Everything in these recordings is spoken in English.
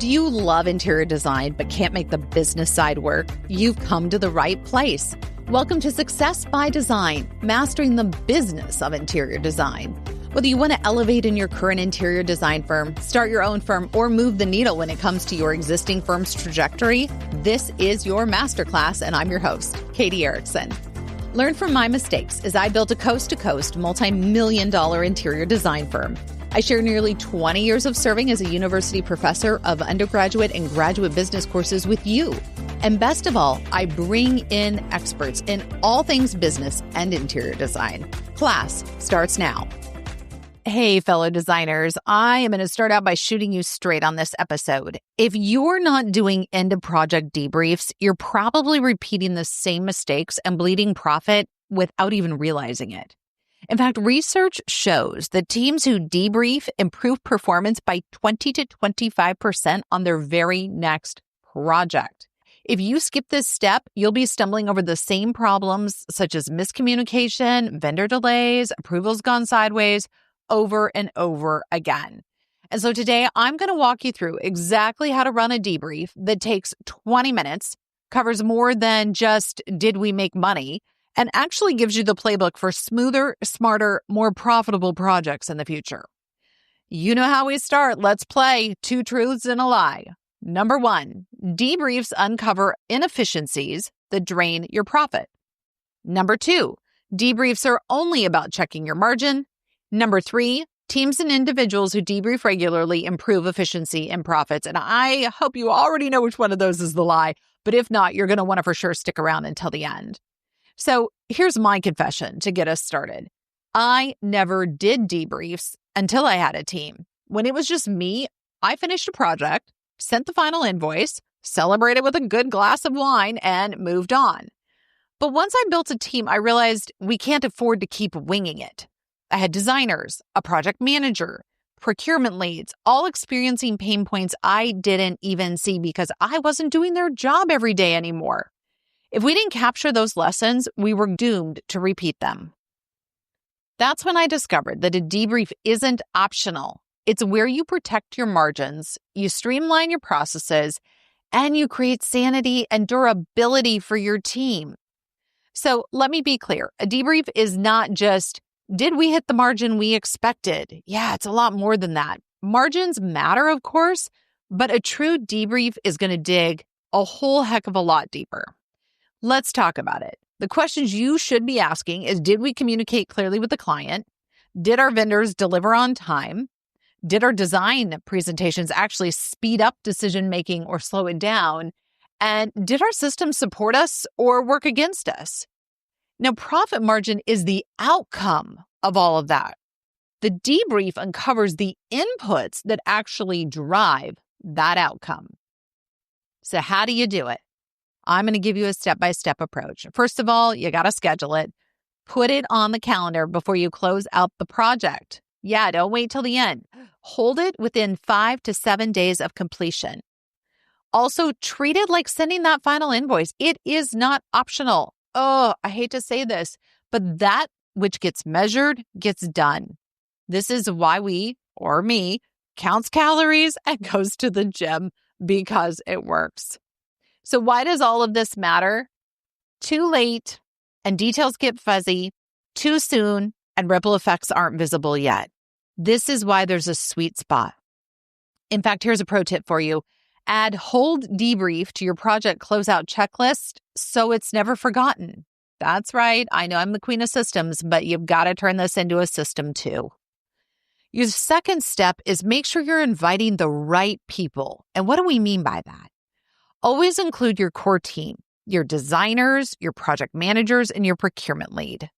Do you love interior design but can't make the business side work? You've come to the right place. Welcome to Success by Design, mastering the business of interior design. Whether you want to elevate in your current interior design firm, start your own firm, or move the needle when it comes to your existing firm's trajectory, this is your masterclass, and I'm your host, Katie Erickson. Learn from my mistakes as I built a coast-to-coast, multi-million-dollar interior design firm. I share nearly 20 years of serving as a university professor of undergraduate and graduate business courses with you. And best of all, I bring in experts in all things business and interior design. Class starts now. Hey, fellow designers, I am going to start out by shooting you straight on this episode. If you're not doing end-of-project debriefs, you're probably repeating the same mistakes and bleeding profit without even realizing it. In fact, research shows that teams who debrief improve performance by 20 to 25% on their very next project. If you skip this step, you'll be stumbling over the same problems such as miscommunication, vendor delays, approvals gone sideways, over and over again. And so today, I'm going to walk you through exactly how to run a debrief that takes 20 minutes, covers more than just did we make money, and actually gives you the playbook for smoother, smarter, more profitable projects in the future. You know how we start. Let's play two truths and a lie. Number one, debriefs uncover inefficiencies that drain your profit. Number two, debriefs are only about checking your margin. Number three, teams and individuals who debrief regularly improve efficiency and profits. And I hope you already know which one of those is the lie, but if not, you're going to want to for sure stick around until the end. So here's my confession to get us started. I never did debriefs until I had a team. When it was just me, I finished a project, sent the final invoice, celebrated with a good glass of wine, and moved on. But once I built a team, I realized we can't afford to keep winging it. I had designers, a project manager, procurement leads, all experiencing pain points I didn't even see because I wasn't doing their job every day anymore. If we didn't capture those lessons, we were doomed to repeat them. That's when I discovered that a debrief isn't optional. It's where you protect your margins, you streamline your processes, and you create sanity and durability for your team. So let me be clear. A debrief is not just, did we hit the margin we expected? Yeah, it's a lot more than that. Margins matter, of course, but a true debrief is going to dig a whole heck of a lot deeper. Let's talk about it. The questions you should be asking is, did we communicate clearly with the client? Did our vendors deliver on time? Did our design presentations actually speed up decision-making or slow it down? And did our systems support us or work against us? Now, profit margin is the outcome of all of that. The debrief uncovers the inputs that actually drive that outcome. So how do you do it? I'm going to give you a step-by-step approach. First of all, you got to schedule it. Put it on the calendar before you close out the project. Yeah, don't wait till the end. Hold it within 5 to 7 days of completion. Also, treat it like sending that final invoice. It is not optional. Oh, I hate to say this, but that which gets measured gets done. This is why we, or me, counts calories and goes to the gym because it works. So why does all of this matter? Too late and details get fuzzy. Too soon and ripple effects aren't visible yet. This is why there's a sweet spot. In fact, here's a pro tip for you. Add hold debrief to your project closeout checklist so it's never forgotten. That's right. I know I'm the queen of systems, but you've got to turn this into a system too. Your second step is make sure you're inviting the right people. And what do we mean by that? Always include your core team, your designers, your project managers, and your procurement lead.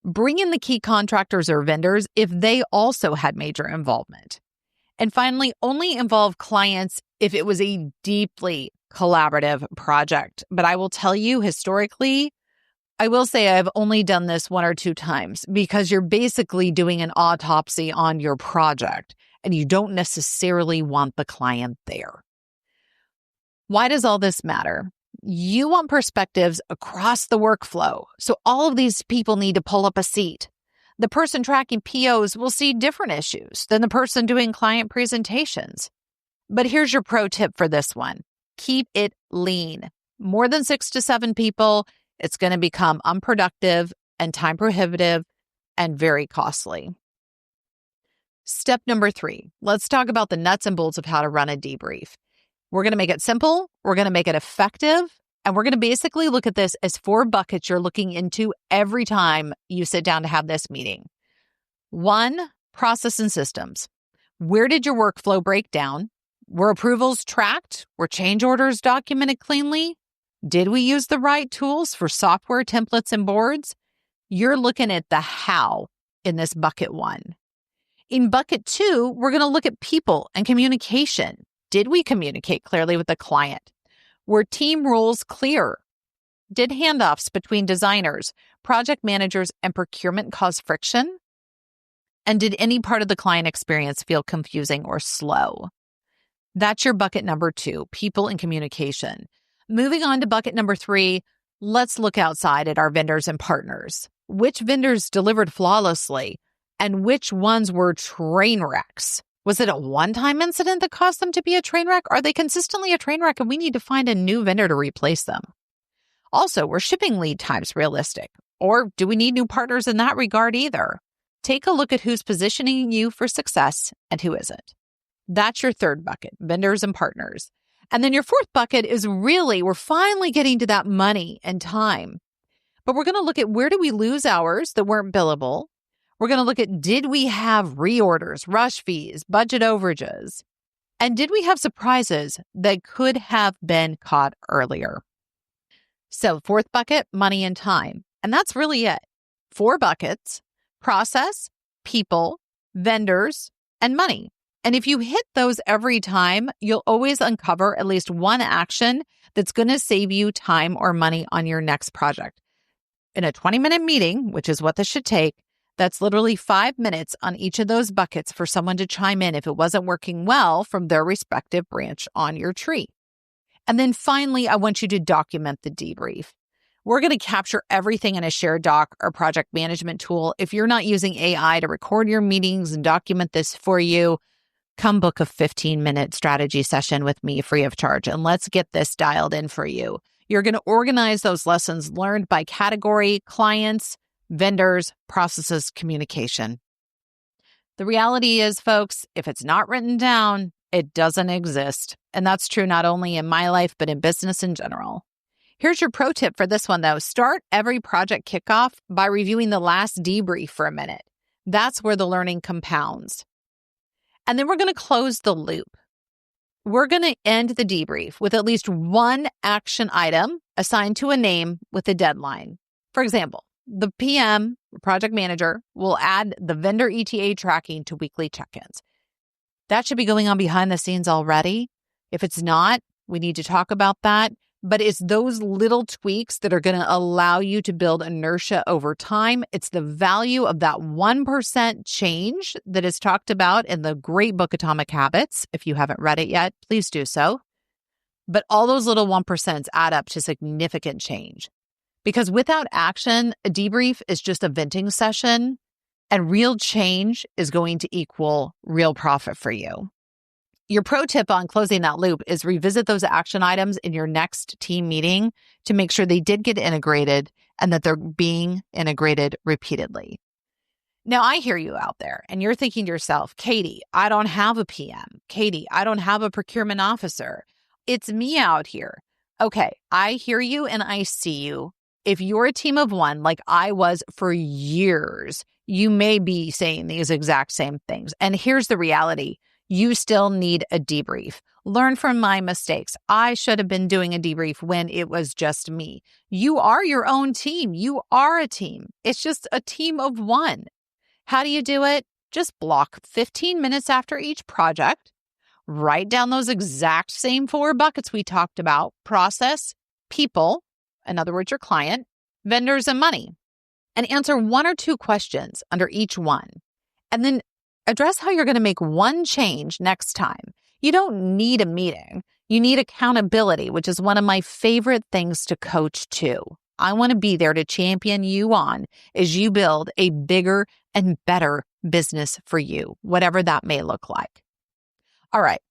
Bring in the key contractors or vendors if they also had major involvement. And finally, only involve clients if it was a deeply collaborative project. But I will tell you, historically, I will say I've only done this 1 or 2 times because you're basically doing an autopsy on your project and you don't necessarily want the client there. Why does all this matter? You want perspectives across the workflow. So all of these people need to pull up a seat. The person tracking POs will see different issues than the person doing client presentations. But here's your pro tip for this one. Keep it lean. More than 6 to 7 people, it's going to become unproductive and time prohibitive and very costly. Step number 3, let's talk about the nuts and bolts of how to run a debrief. We're going to make it simple, we're going to make it effective, and we're going to basically look at this as 4 buckets you're looking into every time you sit down to have this meeting. 1, process and systems. Where did your workflow break down? Were approvals tracked? Were change orders documented cleanly? Did we use the right tools for software, templates, and boards? You're looking at the how in this bucket 1. In bucket 2, we're going to look at people and communication. Did we communicate clearly with the client? Were team roles clear? Did handoffs between designers, project managers, and procurement cause friction? And did any part of the client experience feel confusing or slow? That's your bucket number 2, people and communication. Moving on to bucket number 3, let's look outside at our vendors and partners. Which vendors delivered flawlessly and which ones were train wrecks? Was it a one-time incident that caused them to be a train wreck? Are they consistently a train wreck and we need to find a new vendor to replace them? Also, were shipping lead times realistic? Or do we need new partners in that regard either? Take a look at who's positioning you for success and who isn't. That's your 3rd bucket, vendors and partners. And then your 4th bucket is really, we're finally getting to that money and time. But we're going to look at where do we lose hours that weren't billable? We're going to look at did we have reorders, rush fees, budget overages? And did we have surprises that could have been caught earlier? So 4th bucket, money and time. And that's really it. 4 buckets, process, people, vendors, and money. And if you hit those every time, you'll always uncover at least one action that's going to save you time or money on your next project. In a 20-minute meeting, which is what this should take, that's literally 5 minutes on each of those buckets for someone to chime in if it wasn't working well from their respective branch on your tree. And then finally, I want you to document the debrief. We're going to capture everything in a shared doc or project management tool. If you're not using AI to record your meetings and document this for you, come book a 15-minute strategy session with me free of charge, and let's get this dialed in for you. You're going to organize those lessons learned by category, clients, vendors, processes, communication. The reality is, folks, if it's not written down, it doesn't exist. And that's true not only in my life, but in business in general. Here's your pro tip for this one, though. Start every project kickoff by reviewing the last debrief for a minute. That's where the learning compounds. And then we're going to close the loop. We're going to end the debrief with at least one action item assigned to a name with a deadline. For example, the PM, project manager, will add the vendor ETA tracking to weekly check-ins. That should be going on behind the scenes already. If it's not, we need to talk about that. But it's those little tweaks that are going to allow you to build inertia over time. It's the value of that 1% change that is talked about in the great book Atomic Habits. If you haven't read it yet, please do so. But all those little 1% add up to significant change. Because without action, a debrief is just a venting session, and real change is going to equal real profit for you. Your pro tip on closing that loop is revisit those action items in your next team meeting to make sure they did get integrated and that they're being integrated repeatedly. Now, I hear you out there and you're thinking to yourself, Katie, I don't have a PM. Katie, I don't have a procurement officer. It's me out here. Okay, I hear you and I see you. If you're a team of one, like I was for years, you may be saying these exact same things. And here's the reality. You still need a debrief. Learn from my mistakes. I should have been doing a debrief when it was just me. You are your own team. You are a team. It's just a team of one. How do you do it? Just block 15 minutes after each project. Write down those exact same 4 buckets we talked about: process, people, in other words, your client, vendors, and money. And answer 1 or 2 questions under each one. And then address how you're going to make one change next time. You don't need a meeting. You need accountability, which is one of my favorite things to coach too. I want to be there to champion you on as you build a bigger and better business for you, whatever that may look like. All right.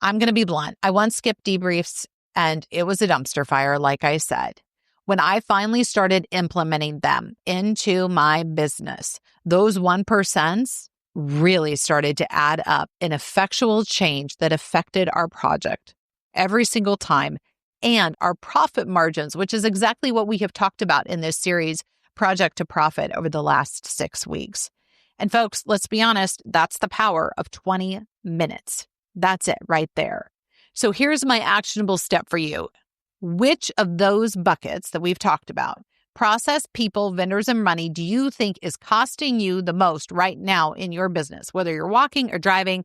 I'm going to be blunt. I once skipped debriefs and it was a dumpster fire, like I said. When I finally started implementing them into my business, those 1% really started to add up an effectual change that affected our project every single time and our profit margins, which is exactly what we have talked about in this series, Project to Profit, over the last 6 weeks. And folks, let's be honest, that's the power of 20 minutes. That's it right there. So here's my actionable step for you. Which of those buckets that we've talked about, process, people, vendors, and money, do you think is costing you the most right now in your business? Whether you're walking or driving,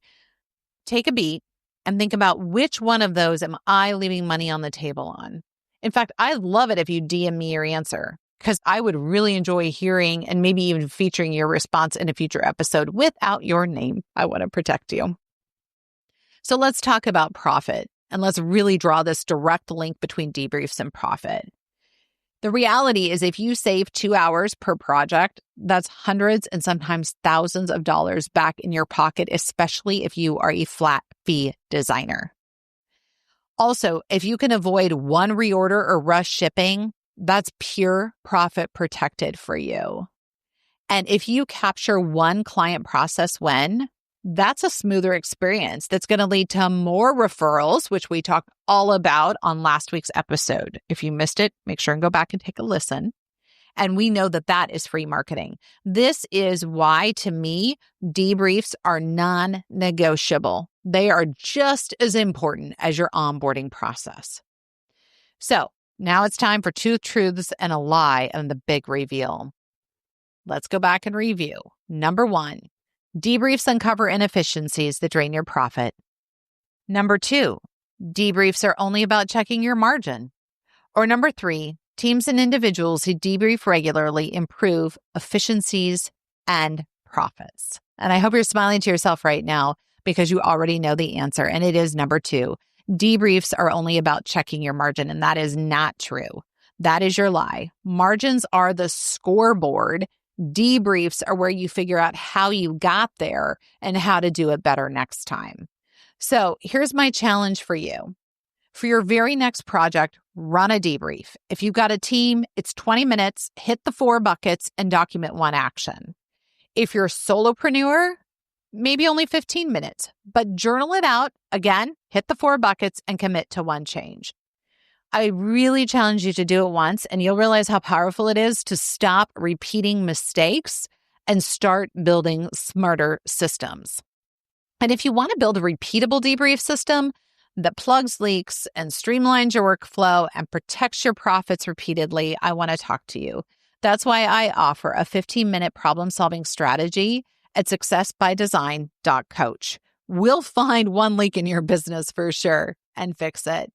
take a beat and think about which one of those am I leaving money on the table on? In fact, I'd love it if you DM me your answer, because I would really enjoy hearing and maybe even featuring your response in a future episode without your name. I want to protect you. So let's talk about profit. And let's really draw this direct link between debriefs and profit. The reality is if you save 2 hours per project, that's hundreds and sometimes thousands of dollars back in your pocket, especially if you are a flat fee designer. Also, if you can avoid one reorder or rush shipping, that's pure profit protected for you. And if you capture one client process win, that's a smoother experience that's going to lead to more referrals, which we talked all about on last week's episode. If you missed it, make sure and go back and take a listen. And we know that that is free marketing. This is why, to me, debriefs are non-negotiable. They are just as important as your onboarding process. So now it's time for 2 truths and a lie and the big reveal. Let's go back and review. Number 1. Debriefs uncover inefficiencies that drain your profit. Number 2, debriefs are only about checking your margin. Or number 3, teams and individuals who debrief regularly improve efficiencies and profits. And I hope you're smiling to yourself right now because you already know the answer. And it is number 2. Debriefs are only about checking your margin. And that is not true. That is your lie. Margins are the scoreboard. Debriefs are where you figure out how you got there and how to do it better next time. So here's my challenge for you. For your very next project, run a debrief. If you've got a team, it's 20 minutes, hit the 4 buckets and document 1 action. If you're a solopreneur, maybe only 15 minutes, but journal it out. Again, hit the 4 buckets and commit to 1 change. I really challenge you to do it once, and you'll realize how powerful it is to stop repeating mistakes and start building smarter systems. And if you want to build a repeatable debrief system that plugs leaks and streamlines your workflow and protects your profits repeatedly, I want to talk to you. That's why I offer a 15-minute problem-solving strategy at successbydesign.coach. We'll find one leak in your business for sure and fix it.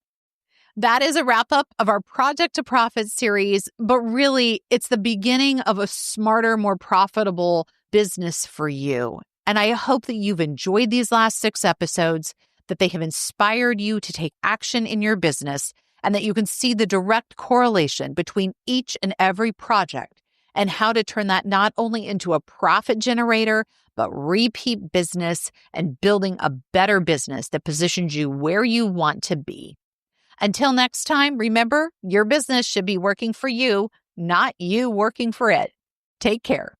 That is a wrap-up of our Project to Profit series, but really, it's the beginning of a smarter, more profitable business for you. And I hope that you've enjoyed these last 6 episodes, that they have inspired you to take action in your business, and that you can see the direct correlation between each and every project and how to turn that not only into a profit generator, but repeat business and building a better business that positions you where you want to be. Until next time, remember, your business should be working for you, not you working for it. Take care.